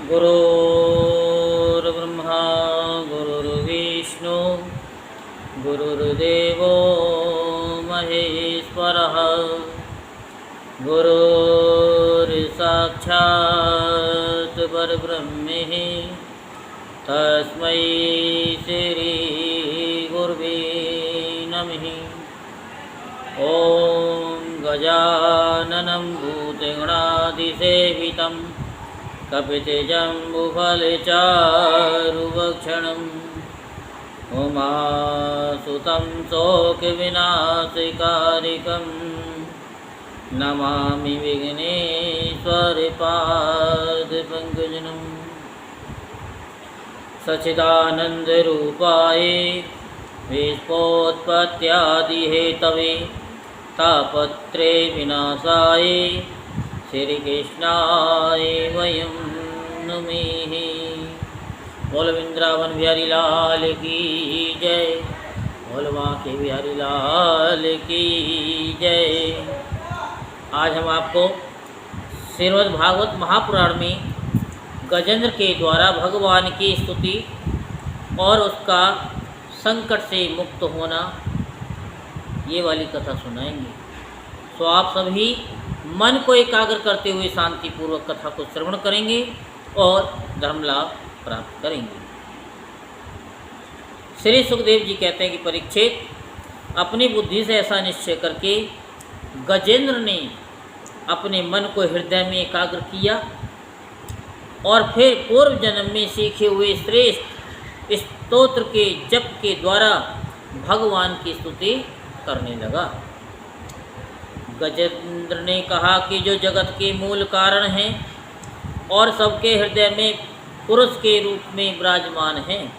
गुरुर्ब्रह्मा गुरुर्विष्णु गुरुर्देवो महेश्वरः गुरुर्साक्षात् परब्रह्म तस्मै श्री गुरुवे नमः। ॐ गजाननं भूतगणाधिसेवितं कपितजम्बुफलचारुभक्षणम् उमासुतं शोकविनाशकारिकं नमामि विघ्नेश्वरपादपङ्कजम्। सच्चिदानन्दरूपाय विश्वोत्पत्त्यादिहेतवे तापत्रे विनाशाय श्रीकृष्णाय वयं नमः। बोल वृंदावन बिहारी लाल की जय, बोल बांके बिहारी लाल की जय। आज हम आपको श्रीमद् भागवत महापुराण में गजेंद्र के द्वारा भगवान की स्तुति और उसका संकट से मुक्त होना, ये वाली कथा सुनाएंगे। तो आप सभी मन को एकाग्र करते हुए शांतिपूर्वक कथा को श्रवण करेंगे और धर्म लाभ प्राप्त करेंगे। श्री सुखदेव जी कहते हैं कि परीक्षित, अपनी बुद्धि से ऐसा निश्चय करके गजेंद्र ने अपने मन को हृदय में एकाग्र किया और फिर पूर्व जन्म में सीखे हुए श्रेष्ठ स्तोत्र के जप के द्वारा भगवान की स्तुति करने लगा। गजेंद्र ने कहा कि जो जगत के मूल कारण हैं और सबके हृदय में पुरुष के रूप में विराजमान हैं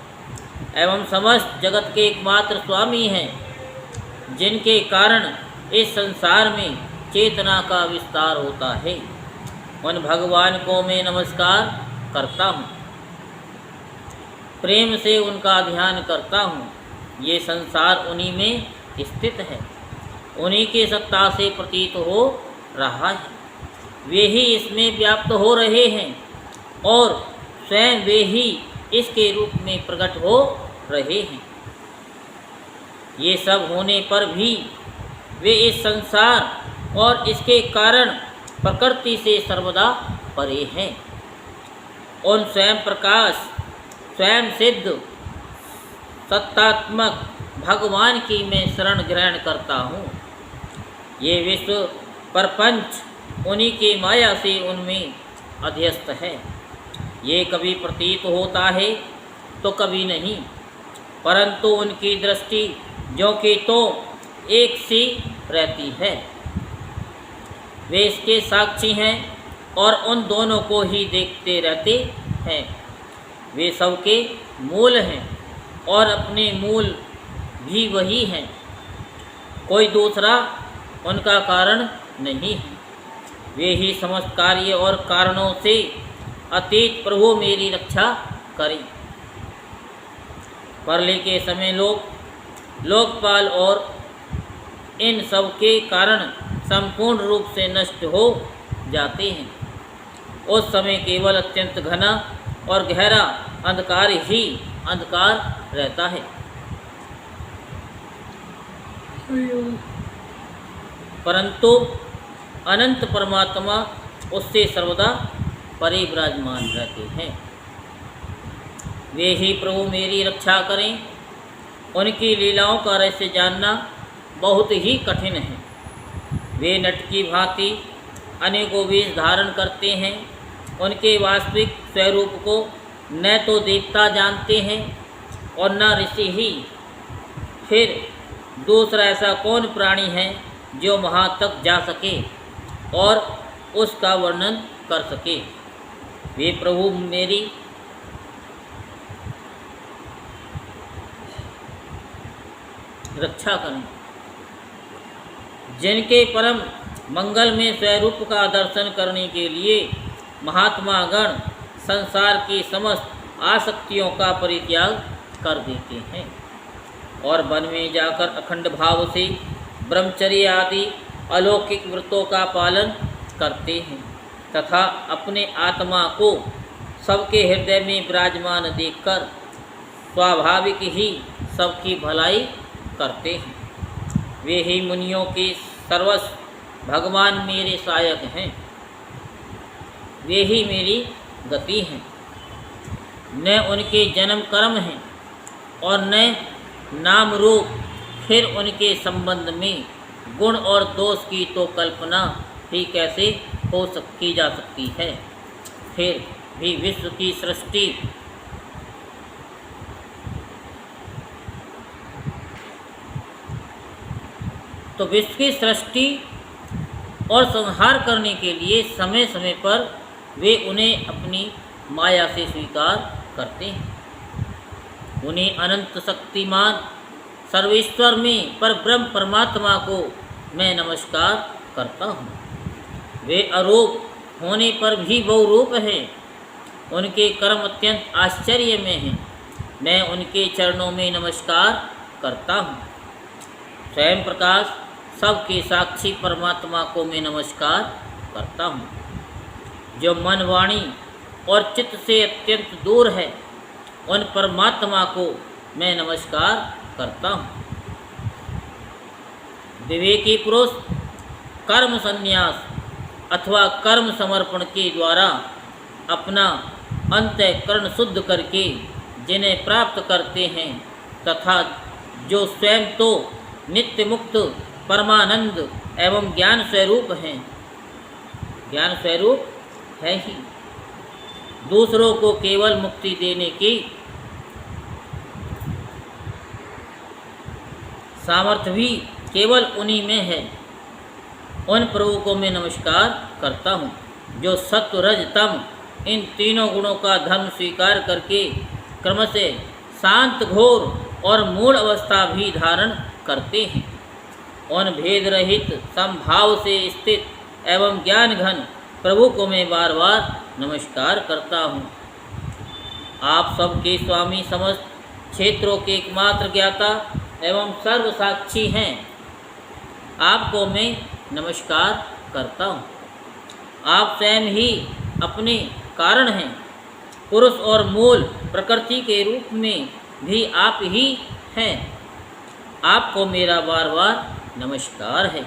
एवं समस्त जगत के एकमात्र स्वामी हैं, जिनके कारण इस संसार में चेतना का विस्तार होता है, उन भगवान को मैं नमस्कार करता हूँ, प्रेम से उनका ध्यान करता हूँ। ये संसार उन्हीं में स्थित है, उन्हीं की सत्ता से प्रतीत हो रहा है, वे ही इसमें व्याप्त हो रहे हैं और स्वयं वे ही इसके रूप में प्रकट हो रहे हैं। ये सब होने पर भी वे इस संसार और इसके कारण प्रकृति से सर्वदा परे हैं। उन स्वयं प्रकाश, स्वयं सिद्ध, सत्तात्मक भगवान की मैं शरण ग्रहण करता हूँ। ये विश्व प्रपंच उन्हीं की माया से उनमें अध्यस्त है। ये कभी प्रतीत होता है तो कभी नहीं, परंतु उनकी दृष्टि जो कि तो एक सी रहती है। वे इसके साक्षी हैं और उन दोनों को ही देखते रहते हैं। वे सबके मूल हैं और अपने मूल भी वही हैं, कोई दूसरा उनका कारण नहीं है। वे ही समस्त कार्य और कारणों से अतीत प्रभु मेरी रक्षा करें। प्रलय के समय लोकपाल और इन सब के कारण संपूर्ण रूप से नष्ट हो जाते हैं। उस समय केवल अत्यंत घना और गहरा अंधकार ही अंधकार रहता है, परंतु अनंत परमात्मा उससे सर्वदा परे विराजमान रहते हैं। वे ही प्रभु मेरी रक्षा करें। उनकी लीलाओं का रहस्य जानना बहुत ही कठिन है। वे नट की भांति अनेकों वेश धारण करते हैं। उनके वास्तविक स्वरूप को न तो देवता जानते हैं और न ऋषि ही। फिर दूसरा ऐसा कौन प्राणी है जो वहाँ तक जा सके और उसका वर्णन कर सके। वे प्रभु मेरी रक्षा करें। जिनके परम मंगल में स्वरूप का दर्शन करने के लिए महात्मा गण संसार की समस्त आसक्तियों का परित्याग कर देते हैं और वन में जाकर अखंड भाव से ब्रह्मचर्य आदि अलौकिक व्रतों का पालन करते हैं तथा अपने आत्मा को सबके हृदय में विराजमान देखकर स्वाभाविक ही सबकी भलाई करते हैं। वे ही मुनियों के सर्वस्व भगवान मेरे सहायक हैं, वे ही मेरी गति हैं। न उनके जन्म कर्म हैं और न नाम रूप, फिर उनके संबंध में गुण और दोष की तो कल्पना ही कैसे की जा सकती है। फिर भी विश्व की सृष्टि विश्व की सृष्टि और संहार करने के लिए समय समय पर वे उन्हें अपनी माया से स्वीकार करते हैं। उन्हें अनंत शक्तिमान सर्वेश्वर में पर ब्रह्म परमात्मा को मैं नमस्कार करता हूँ। वे अरूप होने पर भी बहुरूप हैं, उनके कर्म अत्यंत आश्चर्य में हैं। मैं उनके चरणों में नमस्कार करता हूँ। स्वयं प्रकाश सबके साक्षी परमात्मा को मैं नमस्कार करता हूँ, जो मन वाणी और चित्त से अत्यंत दूर है। उन परमात्मा को मैं नमस्कार करता हूँ। विवेकी पुरुष कर्म संन्यास अथवा कर्म समर्पण के द्वारा अपना अंतःकरण शुद्ध करके जिन्हें प्राप्त करते हैं, तथा जो स्वयं तो नित्य मुक्त परमानंद एवं ज्ञान स्वरूप हैं, ज्ञान स्वरूप है ही, दूसरों को केवल मुक्ति देने की सामर्थ्य भी केवल उन्हीं में है। उन प्रभु को मैं नमस्कार करता हूँ, जो सत्व रज तम इन तीनों गुणों का धर्म स्वीकार करके क्रम से शांत घोर और मूल अवस्था भी धारण करते हैं। उन भेद रहित समभाव से स्थित एवं ज्ञान घन प्रभु को मैं बार बार नमस्कार करता हूँ। आप सबके स्वामी समस्त क्षेत्रों के एकमात्र ज्ञाता एवं सर्व साक्षी हैं। आपको मैं नमस्कार करता हूँ। आप स्वयं ही अपने कारण हैं। पुरुष और मूल प्रकृति के रूप में भी आप ही हैं। आपको मेरा बार बार नमस्कार है।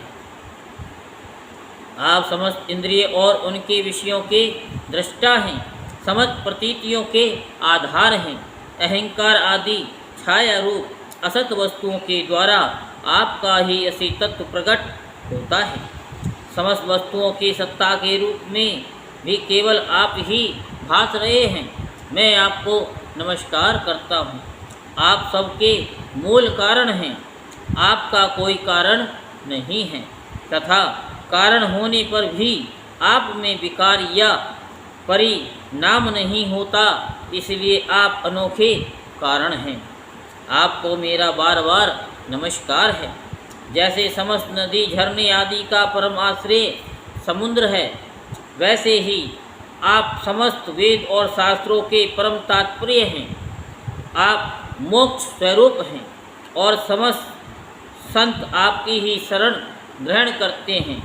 आप समस्त इंद्रिय और उनके विषयों के दृष्टा हैं, समस्त प्रतीतियों के आधार हैं। अहंकार आदि छाया रूप असत वस्तुओं के द्वारा आपका ही असली तत्व प्रकट होता है। समस्त वस्तुओं की सत्ता के रूप में भी केवल आप ही भास रहे हैं। मैं आपको नमस्कार करता हूँ। आप सबके मूल कारण हैं। आपका कोई कारण नहीं है, तथा कारण होने पर भी आप में विकार या परिणाम नहीं होता, इसलिए आप अनोखे कारण हैं। आपको मेरा बार बार नमस्कार है। जैसे समस्त नदी झरने आदि का परम आश्रय समुद्र है, वैसे ही आप समस्त वेद और शास्त्रों के परम तात्पर्य हैं। आप मोक्ष स्वरूप हैं और समस्त संत आपकी ही शरण ग्रहण करते हैं।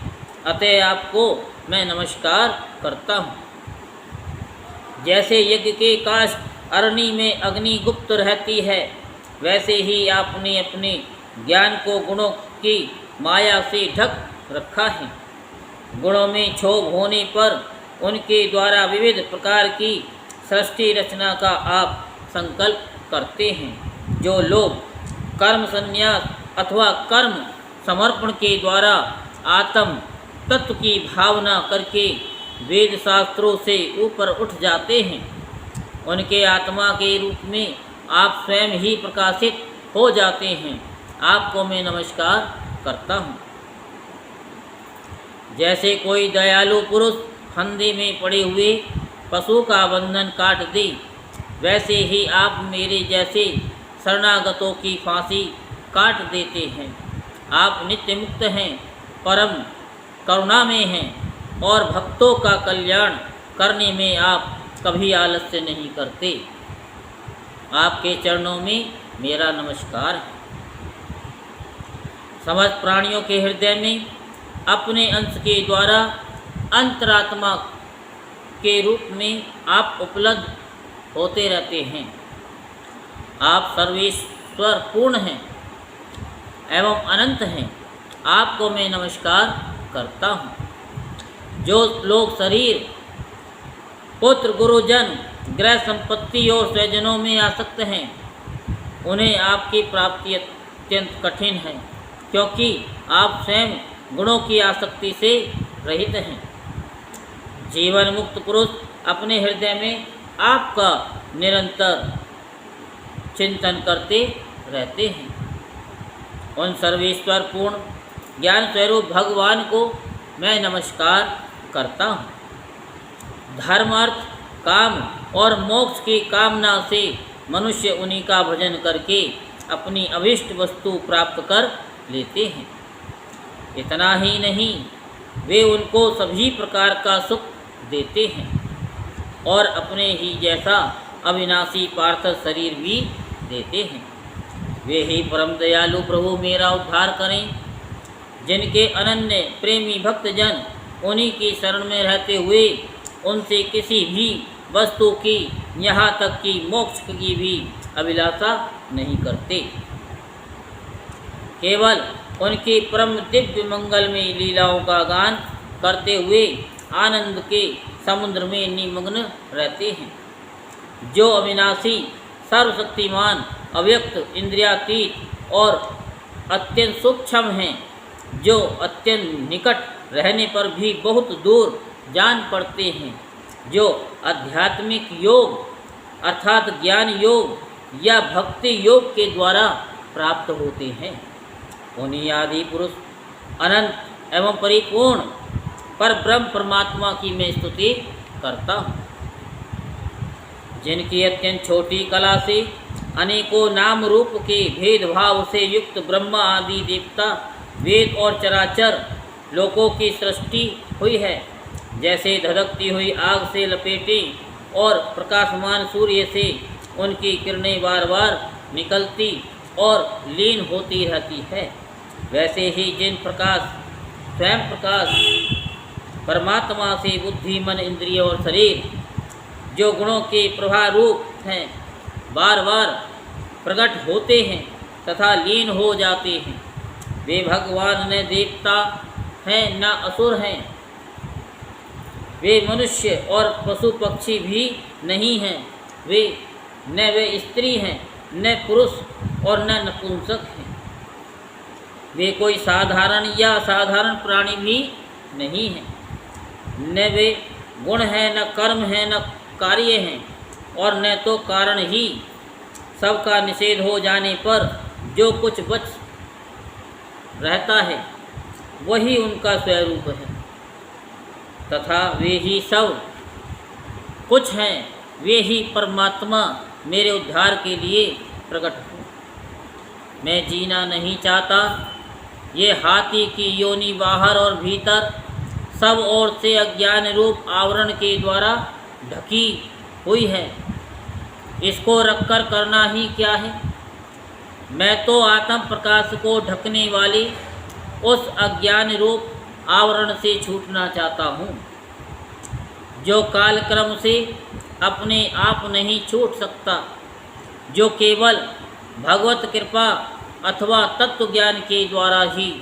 अतः आपको मैं नमस्कार करता हूँ। जैसे यज्ञ के काष्ठ अरणी में अग्नि गुप्त रहती है, वैसे ही आपने अपने ज्ञान को गुणों की माया से ढक रखा है। गुणों में क्षोभ होने पर उनके द्वारा विविध प्रकार की सृष्टि रचना का आप संकल्प करते हैं। जो लोग कर्म संन्यास अथवा कर्म समर्पण के द्वारा आत्म तत्व की भावना करके वेद शास्त्रों से ऊपर उठ जाते हैं, उनके आत्मा के रूप में आप स्वयं ही प्रकाशित हो जाते हैं। आपको मैं नमस्कार करता हूँ। जैसे कोई दयालु पुरुष फंदे में पड़े हुए पशु का बंधन काट दे, वैसे ही आप मेरे जैसे शरणागतों की फांसी काट देते हैं। आप नित्य मुक्त हैं, परम करुणा में हैं और भक्तों का कल्याण करने में आप कभी आलस्य नहीं करते। आपके चरणों में मेरा नमस्कार है। समस्त प्राणियों के हृदय में अपने अंश के द्वारा अंतरात्मा के रूप में आप उपलब्ध होते रहते हैं। आप सर्वेश्वर पूर्ण हैं एवं अनंत हैं। आपको मैं नमस्कार करता हूँ। जो लोग शरीर, पुत्र, गुरुजन, गृह संपत्ति और स्वजनों में आसक्त हैं, उन्हें आपकी प्राप्ति अत्यंत कठिन है, क्योंकि आप स्वयं गुणों की आसक्ति से रहित हैं। जीवन मुक्त पुरुष अपने हृदय में आपका निरंतर चिंतन करते रहते हैं। उन सर्वेश्वर पूर्ण ज्ञान स्वरूप भगवान को मैं नमस्कार करता हूँ। धर्म, अर्थ, काम और मोक्ष की कामना से मनुष्य उन्हीं का भजन करके अपनी अभीष्ट वस्तु प्राप्त कर लेते हैं। इतना ही नहीं, वे उनको सभी प्रकार का सुख देते हैं और अपने ही जैसा अविनाशी पार्थिव शरीर भी देते हैं। वे ही परम दयालु प्रभु मेरा उद्धार करें। जिनके अनन्य प्रेमी भक्तजन उन्हीं की शरण में रहते हुए उनसे किसी भी वस्तु की, यहाँ तक कि मोक्ष की भी अभिलाषा नहीं करते, केवल उनकी परम दिव्य मंगलमय लीलाओं का गान करते हुए आनंद के समुद्र में निमग्न रहते हैं। जो अविनाशी, सर्वशक्तिमान, अव्यक्त, इंद्रियातीत और अत्यंत सूक्ष्म हैं, जो अत्यंत निकट रहने पर भी बहुत दूर जान पड़ते हैं, जो आध्यात्मिक योग अर्थात ज्ञान योग या भक्ति योग के द्वारा प्राप्त होते हैं, उन्हीं आदि पुरुष अनंत एवं परिपूर्ण पर ब्रह्म परमात्मा की मैं स्तुति करता हूँ। जिनकी अत्यंत छोटी कला से अनेकों नाम रूप के भेदभाव से युक्त ब्रह्मा आदि देवता, वेद और चराचर लोकों की सृष्टि हुई है, जैसे धधकती हुई आग से लपेटे और प्रकाशमान सूर्य से उनकी किरणें बार बार निकलती और लीन होती रहती है, वैसे ही जिन प्रकाश स्वयं प्रकाश परमात्मा से बुद्धि, मन, इंद्रिय और शरीर जो गुणों के प्रभाव रूप हैं, बार बार प्रकट होते हैं तथा लीन हो जाते हैं। वे भगवान न देवता हैं न असुर हैं, वे मनुष्य और पशु पक्षी भी नहीं हैं, वे स्त्री हैं, न पुरुष और न नपुंसक हैं। वे कोई साधारण या असाधारण प्राणी भी नहीं हैं, न वे गुण हैं, न कर्म हैं, न कार्य हैं, और न तो कारण ही। सबका निषेध हो जाने पर जो कुछ बच रहता है वही उनका स्वरूप है, तथा वे ही सब कुछ हैं, वे ही परमात्मा मेरे उद्धार के लिए प्रकट हो। मैं जीना नहीं चाहता। ये हाथी की योनि बाहर और भीतर सब ओर से अज्ञान रूप आवरण के द्वारा ढकी हुई है, इसको रखकर करना ही क्या है। मैं तो आत्म प्रकाश को ढकने वाले उस अज्ञान रूप आवरण से छूटना चाहता हूँ, जो कालक्रम से अपने आप नहीं छूट सकता, जो केवल भगवत कृपा अथवा तत्व ज्ञान के द्वारा ही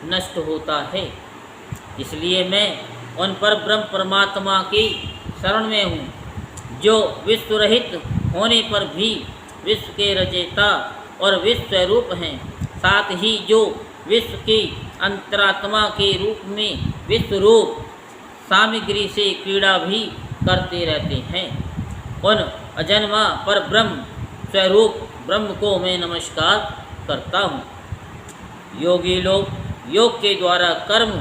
नष्ट होता है। इसलिए मैं उन पर ब्रह्म परमात्मा की शरण में हूँ, जो विश्व रहित होने पर भी विश्व के रचयिता और विश्व रूप हैं, साथ ही जो विश्व की अंतरात्मा के रूप में विश्व रूप सामग्री से क्रीड़ा भी करते रहते हैं। उन अजन्मा पर ब्रह्म स्वरूप ब्रह्म को मैं नमस्कार करता हूँ। योगी लोग योग के द्वारा कर्म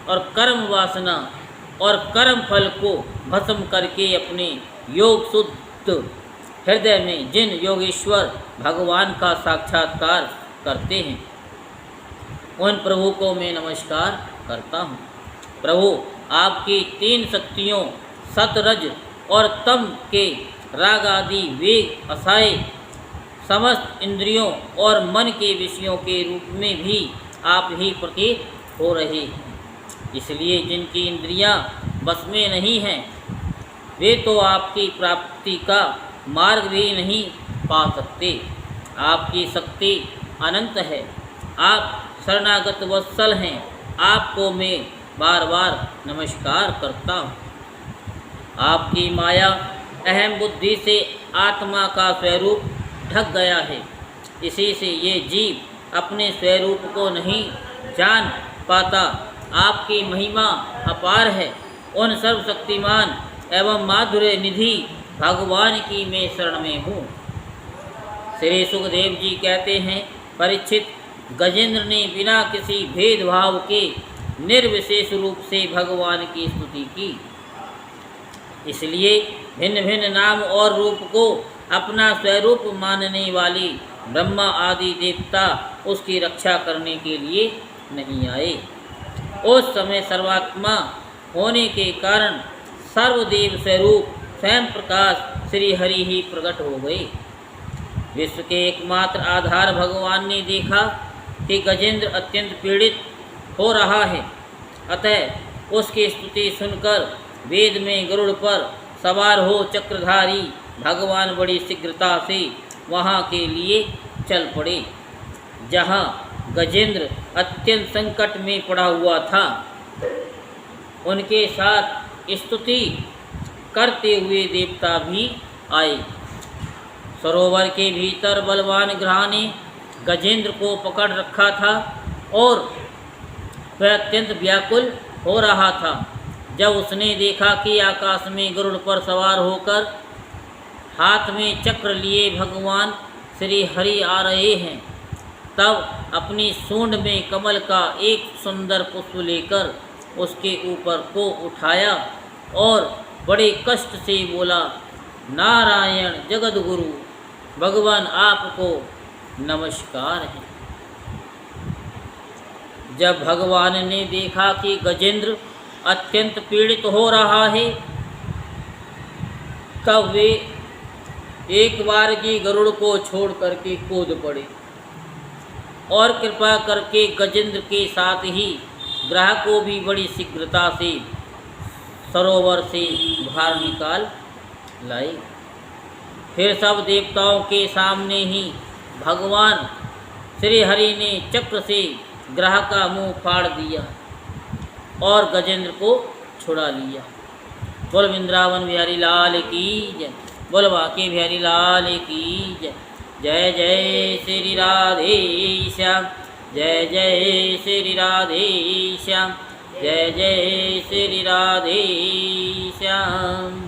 और कर्म वासना और कर्म फल को भस्म करके अपने योग शुद्ध हृदय में जिन योगेश्वर भगवान का साक्षात्कार करते हैं, उन प्रभु को मैं नमस्कार करता हूँ। प्रभु, आपकी तीन शक्तियों सतरज और तम के राग आदि वेग असाय समस्त इंद्रियों और मन के विषयों के रूप में भी आप ही प्रतीत हो रहे हैं। इसलिए जिनकी इंद्रियां बस में नहीं हैं, वे तो आपकी प्राप्ति का मार्ग भी नहीं पा सकते। आपकी शक्ति अनंत है, आप शरणागत वत्सल हैं, आपको मैं बार बार नमस्कार करता हूँ। आपकी माया अहम बुद्धि से आत्मा का स्वरूप ढक गया है, इसी से ये जीव अपने स्वरूप को नहीं जान पाता। आपकी महिमा अपार है, उन सर्वशक्तिमान एवं माधुर्य निधि भगवान की मैं शरण में हूँ। श्री सुखदेव जी कहते हैं, परीक्षित, गजेंद्र ने बिना किसी भेदभाव के निर्विशेष रूप से भगवान की स्तुति की। इसलिए भिन्न भिन्न नाम और रूप को अपना स्वरूप मानने वाली ब्रह्मा आदि देवता उसकी रक्षा करने के लिए नहीं आए। उस समय सर्वात्मा होने के कारण सर्वदेव स्वरूप स्वयं प्रकाश श्री हरि ही प्रकट हो गए। विश्व के एकमात्र आधार भगवान ने देखा कि गजेंद्र अत्यंत पीड़ित हो रहा है, अतः उसकी स्तुति सुनकर वेद में गरुड़ पर सवार हो चक्रधारी भगवान बड़ी शीघ्रता से वहाँ के लिए चल पड़े जहाँ गजेंद्र अत्यंत संकट में पड़ा हुआ था। उनके साथ स्तुति करते हुए देवता भी आए। सरोवर के भीतर बलवान ग्रह ने गजेंद्र को पकड़ रखा था और वह अत्यंत व्याकुल हो रहा था। जब उसने देखा कि आकाश में गरुड़ पर सवार होकर हाथ में चक्र लिए भगवान श्री हरि आ रहे हैं, तब अपनी सूंड में कमल का एक सुंदर पुष्प लेकर उसके ऊपर को उठाया और बड़े कष्ट से बोला, नारायण जगद्गुरु भगवान आपको नमस्कार है। जब भगवान ने देखा कि गजेंद्र अत्यंत पीड़ित हो रहा है, तब वे एक बार की गरुड़ को छोड़ करके कूद पड़े और कृपा करके गजेंद्र के साथ ही ग्रह को भी बड़ी शीघ्रता से सरोवर से बाहर निकाल लाए। फिर सब देवताओं के सामने ही भगवान श्री हरि ने चक्र से ग्रह का मुंह फाड़ दिया और गजेंद्र को छुड़ा लिया। बोल वृंदावन बिहारी लाल की जय, बोल बांके बिहारी लाल की जय। जय जय श्री राधे श्याम, जय जय श्री राधे श्याम, जय जय श्री राधे श्याम।